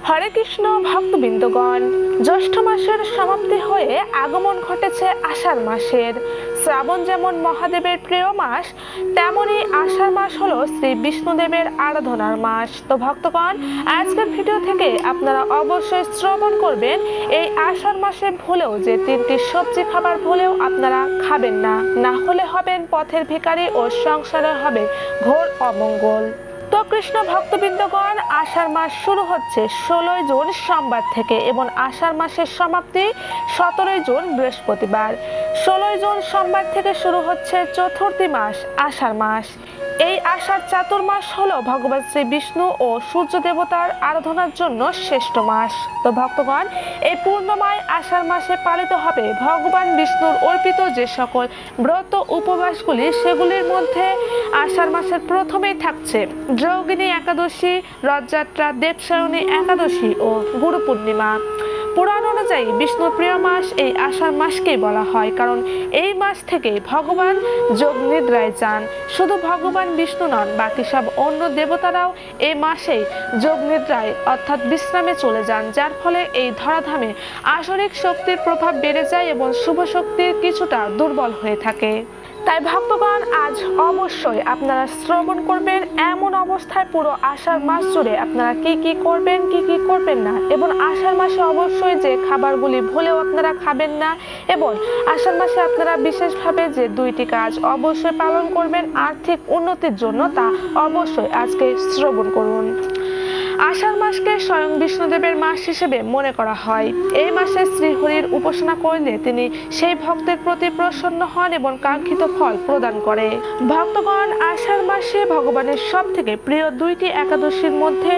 হরে কৃষ্ণ ভক্তবৃন্দগণ, জ্যৈষ্ঠ মাসের সমাপ্তি হয়ে আগমন ঘটেছে আষাঢ় মাসের। শ্রাবণ যেমন মহাদেবের প্রিয় মাস, তেমনি আষাঢ় মাস হলো শ্রী বিষ্ণুদেবের আরাধনার মাস। তো ভক্তগণ, আজকের ভিডিও থেকে আপনারা অবশ্যই শ্রবণ করবেন এই আষাঢ় মাসে ভুলেও যে তিনটি সবজি খাবার ভুলেও আপনারা খাবেন না, না হলে হবেন পথের ভিখারি ও সংসারে হবে ঘোর অমঙ্গল। তো কৃষ্ণ ভক্তবৃন্দগণ, আষাঢ় মাস শুরু হচ্ছে 16 জুন সোমবার থেকে এবং আষাঢ় মাসের সমাপ্তি 17 জুন বৃহস্পতিবার। 16 জুন সোমবার থেকে শুরু হচ্ছে চতুর্থী মাস আষাঢ় মাস। এই আষাঢ় চাতুর্মাস হলো ভগবান শ্রী বিষ্ণু ও সূর্য দেবতার আরাধনার জন্য শ্রেষ্ঠ মাস। তো ভক্তগণ, এই পূর্ণময় আষাঢ় মাসে পালিত হবে ভগবান বিষ্ণুর অর্পিত যে সকল ব্রত উপবাসগুলি, সেগুলির মধ্যে আষাঢ় মাসের প্রথমেই থাকছে যোগিনী একাদশী, রথযাত্রা, দেবসায়নী একাদশী ও গুরু পূর্ণিমা। পুরাণ অনুযায়ী বিষ্ণুর প্রিয় মাস এই আষাঢ় মাসকেই বলা হয়, কারণ এই মাস থেকে ভগবান যোগ নিদ্রায় যান। শুধু ভগবান বিষ্ণু নন, বাকি সব অন্য দেবতারাও এই মাসেই যোগ নিদ্রায় অর্থাৎ বিশ্রামে চলে যান, যার ফলে এই ধরাধামে আসরিক শক্তির প্রভাব বেড়ে যায় এবং শুভ শক্তির কিছুটা দুর্বল হয়ে থাকে। তাই ভক্তগণ, আজ অবশ্যই আপনারা শ্রবণ করবেন এমন অবস্থায় পুরো আষাঢ় মাস জুড়ে আপনারা কি কি করবেন, কি কি করবেন না, এবং আষাঢ় মাসে অবশ্যই যে খাবারগুলি ভুলেও আপনারা খাবেন না, এবং আষাঢ় মাসে আপনারা বিশেষভাবে যে দুইটি কাজ অবশ্যই পালন করবেন আর্থিক উন্নতির জন্য, তা অবশ্যই আজকে শ্রবণ করুন। আষাঢ় মাসকে স্বয়ং বিষ্ণুদেবের মাস হিসেবে মনে করা হয়। এই মাসে শ্রীহরির উপাসনা করলে তিনি সেই ভক্তের প্রতি প্রসন্ন হন এবং কাঙ্ক্ষিত ফল প্রদান করে। ভক্তগণ, আষাঢ় মাসে ভগবানের সব থেকে প্রিয় দুইটি একাদশীর মধ্যে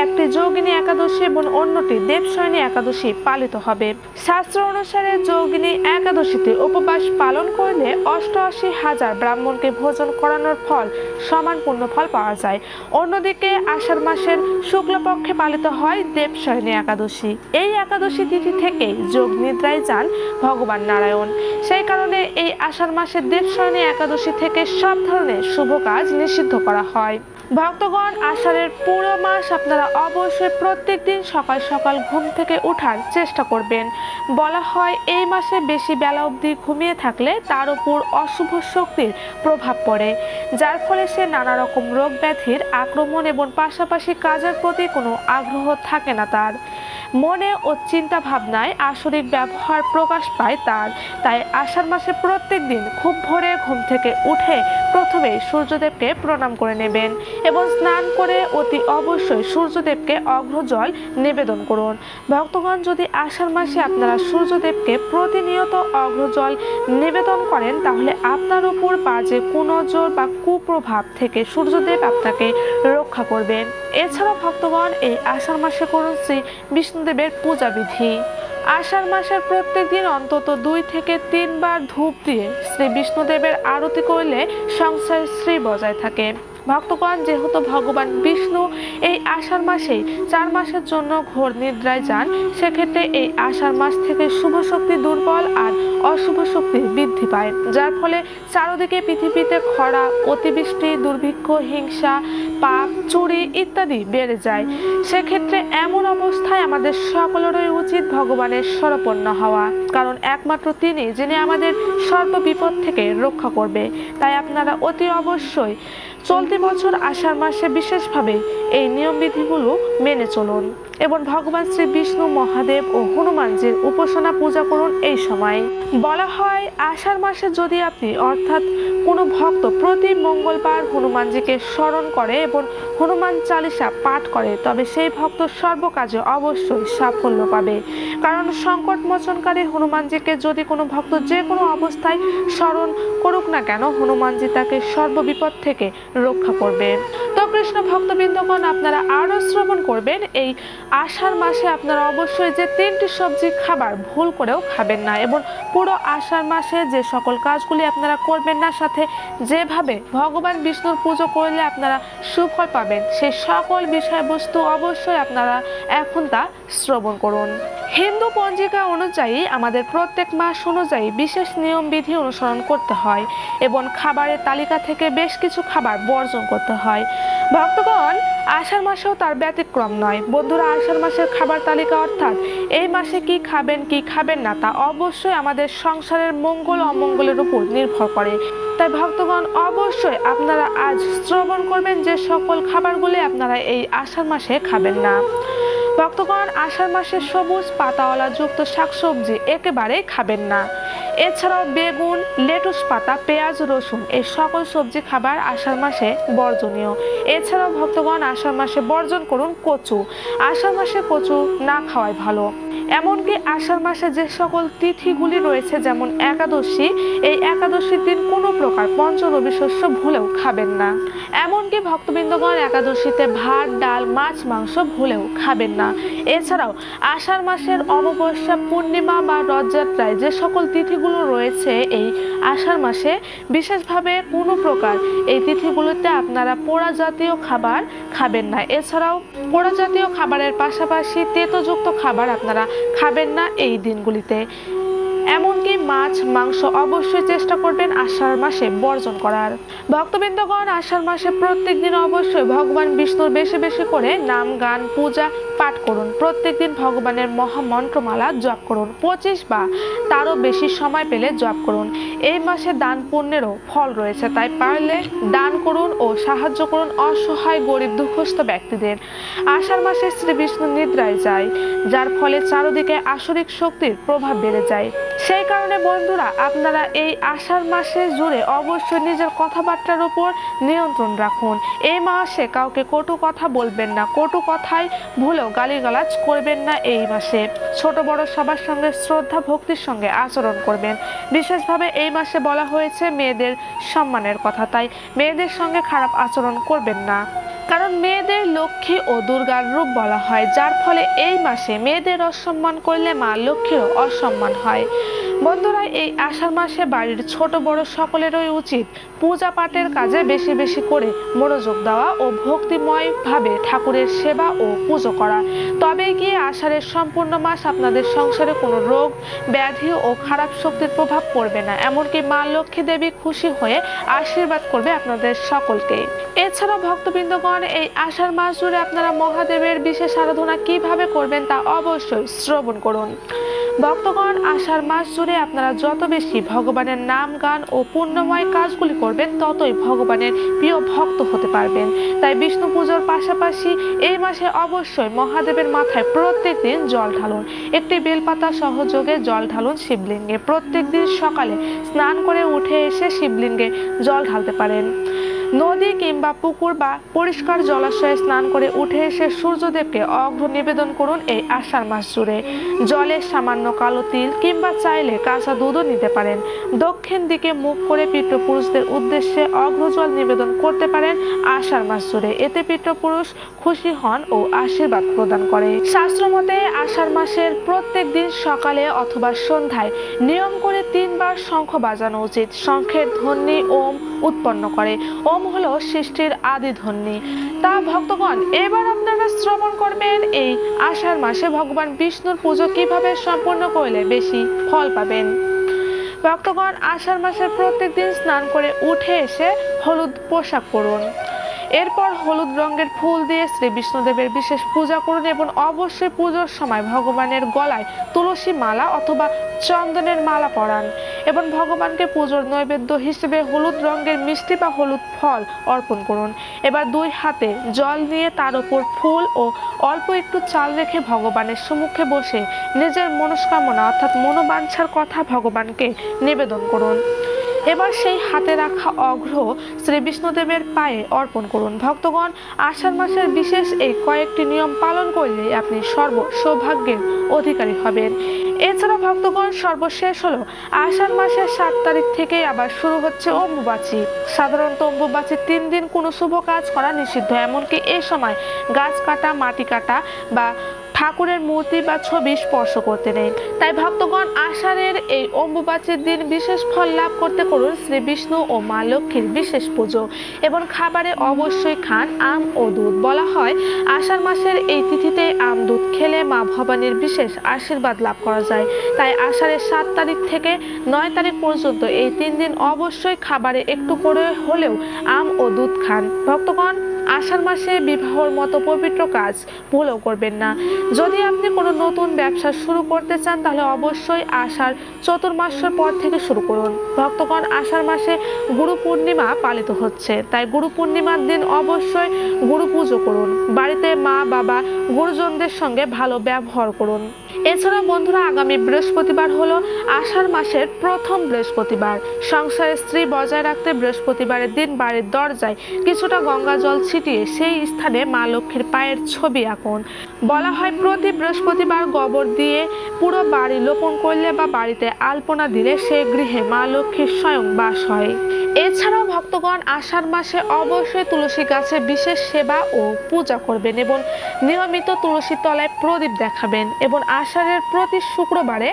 একটি যোগিনী একাদশী এবং অন্যটি দেবসায়নী একাদশী পালিত হবে। শাস্ত্র অনুসারে যোগিনী একাদশীতে উপবাস পালন করলে 88,000 ব্রাহ্মণকে ভোজন করানোর ফল সমান পূর্ণ ফল পাওয়া যায়। অন্যদিকে আষাঢ় মাসের শুক্লপক্ষে পালিত হয় দেবসায়নী একাদশী। এই একাদশী তিথি থেকে যোগ নিদ্রায় যান ভগবান নারায়ণ। সেই কারণে এই আষাঢ় মাসের দেবসায়নী একাদশী থেকে সব ধরনের শুভ কাজ নিষিদ্ধ করা হয়। ভক্তগণ, আষাঢ়ের পুরো মাস আপনারা অবশ্যই প্রত্যেক দিন সকাল সকাল ঘুম থেকে ওঠার চেষ্টা করবেন। বলা হয় এই মাসে বেশি বেলা অবধি ঘুমিয়ে থাকলে তার উপর অশুভ শক্তির প্রভাব পড়ে, যার ফলে সে নানা রকম রোগ ব্যাধির আক্রমণ এবং পাশাপাশি কাজের প্রতি কোনো আগ্রহ থাকে না তার মনে ও চিন্তা ভাবনায় আসরিক ব্যবহার প্রকাশ পায় তার। তাই আষাঢ় মাসে প্রত্যেক দিন খুব ভোরে ঘুম থেকে উঠে প্রথমে সূর্যদেবকে প্রণাম করে নেবেন এবং স্নান করে অতি অবশ্যই সূর্যদেবকে অগ্রজল নিবেদন করুন। ভক্তগণ, যদি আষাঢ় মাসে আপনারা সূর্যদেবকে প্রতিনিয়ত অগ্রজল নিবেদন করেন, তাহলে আপনার উপর বাজে কুনজর বা কুপ্রভাব থেকে সূর্যদেব আপনাকে রক্ষা করবেন। এছাড়া ভক্তগণ, এই আষাঢ় মাসে করুন শ্রী বিষ্ণুদেবের পূজা বিধি। আষাঢ় মাসের প্রত্যেক দিন অন্তত 2 থেকে 3 বার ধূপ দিয়ে শ্রী বিষ্ণুদেবের আরতি করলে সংসারের শ্রী বজায় থাকে। ভক্তগণ, যেহেতু ভগবান বিষ্ণু এই আষাঢ় মাসে 4 মাসের জন্য ঘোর নিদ্রায় যান, সেক্ষেত্রে এই আষাঢ় মাস থেকে শুভ শক্তি দুর্বল আর অশুভ শক্তি বৃদ্ধি পায়, যার ফলে চারদিকে পৃথিবীতে খরা, অতিবৃষ্টি, দুর্ভিক্ষ, হিংসা, পাপ, চুরি ইত্যাদি বেড়ে যায়। সেক্ষেত্রে এমন অবস্থায় আমাদের সকলেরই উচিত ভগবানের শরণাপন্ন হওয়া, কারণ একমাত্র তিনি যিনি আমাদের সর্ব বিপদ থেকে রক্ষা করবে। তাই আপনারা অতি অবশ্যই চলতি বছর আষাঢ় মাসে বিশেষভাবে এই নিয়মবিধিগুলো মেনে চলুন এবং ভগবান শ্রী বিষ্ণু, মহাদেব ও হনুমানজির উপাসনা পূজা করুন। এই সময় বলা হয় আষাঢ় মাসে যদি আপনি অর্থাৎ কোনো ভক্ত প্রতি মঙ্গলবার হনুমানজিকে স্মরণ করে এবং হনুমান চালিসা পাঠ করে, তবে সেই ভক্ত সর্বকাজে অবশ্যই সাফল্য পাবে। কারণ সংকট মোচনকারী হনুমানজিকে যদি কোনো ভক্ত যে কোনো অবস্থায় স্মরণ করুক না কেন, হনুমানজি তাকে সর্ববিপদ থেকে রক্ষা করবে। তো কৃষ্ণ ভক্তবৃন্দগণ, আপনারা আরও শ্রবণ করবেন এই আষাঢ় মাসে আপনারা অবশ্যই যে 3টি সবজি খাবার ভুল করেও খাবেন না, এবং পুরো আষাঢ় মাসে যে সকল কাজগুলি আপনারা করবেন না, সাথে যেভাবে ভগবান বিষ্ণুর পুজো করলে আপনারা সুফল পাবেন, সেই সকল বিষয়বস্তু অবশ্যই আপনারা এখন তা শ্রবণ করুন। হিন্দু পঞ্জিকা অনুযায়ী আমাদের প্রত্যেক মাস অনুযায়ী বিশেষ নিয়ম বিধি অনুসরণ করতে হয় এবং খাবারের তালিকা থেকে বেশ কিছু খাবার বর্জন করতে হয়। ভক্তগণ, আষাঢ় মাসেও তার ব্যতিক্রম নয়। বন্ধুরা, আষাঢ় মাসের খাবার তালিকা অর্থাৎ এই মাসে কি খাবেন কি খাবেন না তা অবশ্যই আমাদের সংসারের মঙ্গল অমঙ্গলের উপর নির্ভর করে। তাই ভক্তগণ, অবশ্যই আপনারা আজ শ্রবণ করবেন যে সকল খাবারগুলি আপনারা এই আষাঢ় মাসে খাবেন না। ভক্তগণ, আষাঢ় মাসে সবুজ পাতাওয়ালা যুক্ত শাকসবজি একেবারেই খাবেন না। এছাড়াও বেগুন, লেটুস পাতা, পেঁয়াজ, রসুন এই সকল সবজি খাবার আষাঢ় মাসে বর্জনীয়। এছাড়াও ভক্তগণ, আষাঢ় মাসে বর্জন করুন কচু। আষাঢ় মাসে কচু না খাওয়াই ভালো। এমনকি আষাঢ় মাসে যে সকল তিথিগুলি রয়েছে যেমন একাদশী, এই একাদশীর দিন কোনো প্রকার পঞ্চরবি শস্য ভুলেও খাবেন না। এমনকি ভক্তবৃন্দগণ, একাদশীতে ভাত, ডাল, মাছ, মাংস ভুলেও খাবেন না। এছাড়াও আষাঢ় মাসের অমাবস্যা, পূর্ণিমা বা রথযাত্রায় যে সকল তিথিগুলো রয়েছে এই আষাঢ় মাসে, বিশেষভাবে কোনো প্রকার এই তিথিগুলোতে আপনারা পোড়া জাতীয় খাবার খাবেন না। এছাড়াও পোড়া জাতীয় খাবারের পাশাপাশি তেতযুক্ত খাবার আপনারা খাবেন না এই দিনগুলিতে। এমনকি মাছ, মাংস অবশ্যই চেষ্টা করবেন আষাঢ় মাসে বর্জন করার। ভক্তবৃন্দগণ, আষাঢ় মাসে প্রত্যেক দিন অবশ্যই ভগবান বিষ্ণুর বেশি বেশি করে নাম, গান, পূজা পাঠ করুন। প্রত্যেক দিন ভগবানের মহামন্ত্রমালা জপ করুন। 25 বা তারও বেশি সময় পেলে জপ করুন। এই মাসে দান পুণ্যেরও ফল রয়েছে, তাই পারলে দান করুন ও সাহায্য করুন অসহায়, গরিব, দুঃখস্থ ব্যক্তিদের। আষাঢ় মাসে শ্রী বিষ্ণু নিদ্রায় যায়, যার ফলে চারদিকে আসরিক শক্তির প্রভাব বেড়ে যায়। সেই কারণে বন্ধুরা, আপনারা এই আষাঢ় মাসে জুড়ে অবশ্যই নিজের কথাবার্তার উপর নিয়ন্ত্রণ রাখুন। এই মাসে কাউকে কটু কথা বলবেন না, কটু কথায় ভুলেও গালিগালাজ করবেন না। এই মাসে ছোট বড় সবার সঙ্গে শ্রদ্ধা ভক্তির সঙ্গে আচরণ করবেন। বিশেষভাবে এই মাসে বলা হয়েছে মেয়েদের সম্মানের কথা, তাই মেয়েদের সঙ্গে খারাপ আচরণ করবেন না। কারণ মেয়েদের লক্ষ্মী ও দুর্গার রূপ বলা হয়, যার ফলে এই মাসে মেয়েদের অসম্মান করলে মা লক্ষ্মীরও অসম্মান হয়। বন্ধুরা, এই আষাঢ় মাসে বাড়ির ছোট বড় সকলেরই উচিত পূজা পাঠের কাজে বেশি বেশি করে মনোযোগ দেওয়া ও ভক্তিময় ভাবে ঠাকুরের সেবা ও পুজো করা। তবে গিয়ে আষাঢ়ের সম্পূর্ণ মাস আপনাদের সংসারে কোনো রোগ, ব্যাধি ও খারাপ শক্তির প্রভাব পড়বে না। এমনকি মা লক্ষ্মী দেবী খুশি হয়ে আশীর্বাদ করবে আপনাদের সকলকে। এছাড়াও ভক্তবৃন্দগণ, এই আষাঢ় মাস জুড়ে আপনারা মহাদেবের বিশেষ আরাধনা কিভাবে করবেন তা অবশ্যই শ্রবণ করুন। ভক্তগণ, আষাঢ় মাস জুড়ে আপনারা যত বেশি ভগবানের নাম, গান ও পুণ্যময় কাজগুলি করবেন ততই ভগবানের প্রিয় ভক্ত হতে পারবেন। তাই বিষ্ণু পুজোর পাশাপাশি এই মাসে অবশ্যই মহাদেবের মাথায় প্রত্যেক দিন জল ঢালুন। একটি বেলপাতা সহযোগে জল ঢালুন শিবলিঙ্গে। প্রত্যেক দিন সকালে স্নান করে উঠে এসে শিবলিঙ্গে জল ঢালতে পারেন। নদী কিংবা পুকুর বা পরিষ্কার জলাশয়ে স্নান করে উঠে এসে সূর্যদেবকে অর্ঘ্য নিবেদন করুন। এই আষাঢ় মাস জুড়ে জলে সামান্য কালো তিল কিংবা চাইলে কাঁচা দুধও নিতে পারেন। দক্ষিণ দিকে মুখ করে পিতৃপুরুষদের উদ্দেশ্যে অর্ঘ্য জল নিবেদন করতে পারেন আষাঢ় মাস জুড়ে। এতে পিতৃপুরুষ খুশি হন ও আশীর্বাদ প্রদান করে। শাস্ত্রমতে আষাঢ় মাসের প্রত্যেক দিন সকালে অথবা সন্ধ্যায় নিয়ম করে 3 বার শঙ্খ বাজানো উচিত। শঙ্খের ধ্বনি ওম উৎপন্ন করে। ওম হলো সৃষ্টির আদি ধ্বনি। তা ভক্তগণ, এবার আপনারা শ্রবণ করবেন এই আষাঢ় মাসে ভগবান বিষ্ণুর পুজো কিভাবে সম্পূর্ণ করলে বেশি ফল পাবেন। ভক্তগণ, আষাঢ় মাসের প্রত্যেক দিন স্নান করে উঠে এসে হলুদ পোশাক পরুন। এরপর হলুদ রঙের ফুল দিয়ে শ্রী বিষ্ণুদেবের বিশেষ পূজা করুন এবং অবশ্যই পুজোর সময় ভগবানের গলায় তুলসী মালা অথবা চন্দনের মালা পরান এবং ভগবানকে পুজোর নৈবেদ্য হিসেবে হলুদ রঙের মিষ্টি বা হলুদ ফল অর্পণ করুন। এবার 2 হাতে জল নিয়ে তার উপর ফুল ও অল্প একটু চাল রেখে ভগবানের সম্মুখে বসে নিজের মনস্কামনা অর্থাৎ মনোবাঞ্ছার কথা ভগবানকে নিবেদন করুন। এবার সেই হাতে রাখা অর্ঘ্য শ্রী বিষ্ণুদেবের পায়ে অর্পণ করুন। ভক্তগণ, আষাঢ় মাসের বিশেষ এই কয়েকটি নিয়ম পালন করলে আপনি সৌভাগ্যের অধিকারী হবেন। এছাড়া ভক্তগণ, সর্বশেষ হলো আষাঢ় মাসের 7 তারিখ থেকে আবার শুরু হচ্ছে অম্বুবাচী। সাধারণত অম্বুবাচীর 3 দিন কোনো শুভ কাজ করা নিষিদ্ধ। এমনকি এ সময় গাছ কাটা, মাটি কাটা বা ঠাকুরের মূর্তি বা ছবি স্পর্শ করতে নেই। তাই ভক্তগণ, আষাঢ়ের এই অম্বুবাচীর দিন বিশেষ ফল লাভ করতে করুন শ্রী বিষ্ণু ও মা লক্ষ্মীর বিশেষ পুজো এবং খাবারে অবশ্যই খান আম ও দুধ। বলা হয় আষাঢ় মাসের এই তিথিতে আম দুধ খেলে মা ভবানীর বিশেষ আশীর্বাদ লাভ করা যায়। তাই আষাঢ়ের 7 তারিখ থেকে 9 তারিখ পর্যন্ত এই 3 দিন অবশ্যই খাবারে একটু করে হলেও আম ও দুধ খান। ভক্তগণ, আষাঢ় মাসে বিবাহর মতো পবিত্র কাজ ভুলেও করবেন না। যদি আপনি কোনো নতুন ব্যবসা শুরু করতে চান তাহলে অবশ্যই আষাঢ় চতুর্মাসের পর থেকে শুরু করুন। ভক্তগণ, আষাঢ় মাসে গুরু পূর্ণিমা পালিত হচ্ছে, তাই গুরু পূর্ণিমার দিন অবশ্যই গুরু পুজো করুন। বাড়িতে মা বাবা গুরুজনদের সঙ্গে ভালো ব্যবহার করুন। এছাড়াও বন্ধুরা, আগামী বৃহস্পতিবার হলো আষাঢ় মাসের প্রথম বৃহস্পতিবার। সংসারে স্ত্রী বজায় রাখতে বৃহস্পতিবারের দিন বাড়ির দরজায় কিছুটা গঙ্গা জল ছিটিয়ে সেই স্থানে মা লক্ষ্মীর পায়ের ছবি আঁকুন। বলা হয় প্রতি বৃহস্পতিবার গোবর দিয়ে পুরো বাড়ি লেপন করলে বা বাড়িতে আলপনা দিলে সেই গৃহে মা লক্ষ্মীর স্বয়ং বাস হয়। এছাড়াও ভক্তগণ, আষাঢ় মাসে অবশ্যই তুলসী গাছে বিশেষ সেবা ও পূজা করবেন এবং নিয়মিত তুলসী তলায় প্রদীপ দেখাবেন এবং আষাঢ়ের প্রতি শুক্রবারে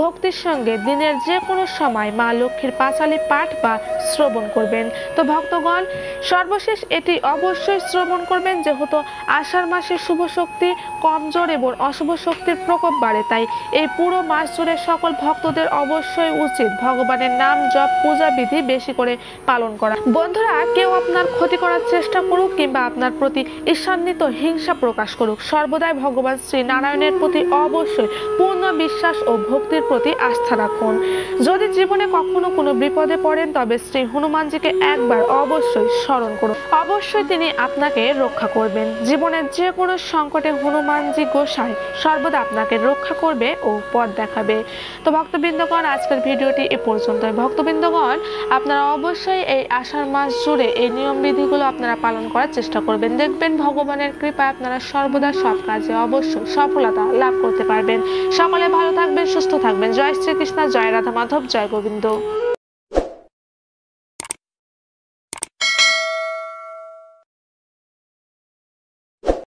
ভক্তির সঙ্গে দিনের যে কোনো সময় মা লক্ষ্মীর পাঁচালী পাঠ বা শ্রবণ করবেন। তো ভক্তগণ, সর্বশেষ এটি অবশ্যই শ্রবণ করবেন, যেহেতু আষাঢ় মাসে শুভ শক্তি কমজোর এবং অশুভ শক্তির প্রকোপ বাড়ে, তাই এই পুরো মাস জুড়ে সকল ভক্তদের অবশ্যই উচিত ভগবানের নাম জপ পূজা বিধি বেশি করে পালন করা। বন্ধুরা, কেউ আপনার ক্ষতি করার চেষ্টা করুক কিংবা আপনার প্রতি ঈর্ষান্বিত হিংসা প্রকাশ করুক, সর্বদাই ভগবান শ্রী নারায়ণের প্রতি অবশ্যই পূর্ণ বিশ্বাস ও ভক্তির প্রতি আস্থা রাখুন। যদি জীবনে কখনো কোনো বিপদে পড়েন তবে শ্রী হনুমানজিকে একবার অবশ্যই স্মরণ করুন, অবশ্যই তিনি আপনাকে রক্ষা করবেন। জীবনের যে কোনো সংকটে হনুমানজি গোসাই সর্বদা আপনাকে রক্ষা করবে ও পথ দেখাবে। তো ভক্তবৃন্দগণ, আজকের ভিডিওটি এ পর্যন্তই। ভক্তবৃন্দগণ, আপনারা অবশ্যই এই আষাঢ় মাস জুড়ে এই নিয়ম বিধিগুলো আপনারা পালন করার চেষ্টা করবেন। দেখবেন ভগবানের কৃপায় আপনারা সর্বদা সব কাজে অবশ্যই সফলতা লাভ করতে পারবেন। সকলে ভালো থাকবেন, সুস্থ থাকবেন। জয় শ্রীকৃষ্ণ, জয় রাধা মাধব, জয় গোবিন্দ।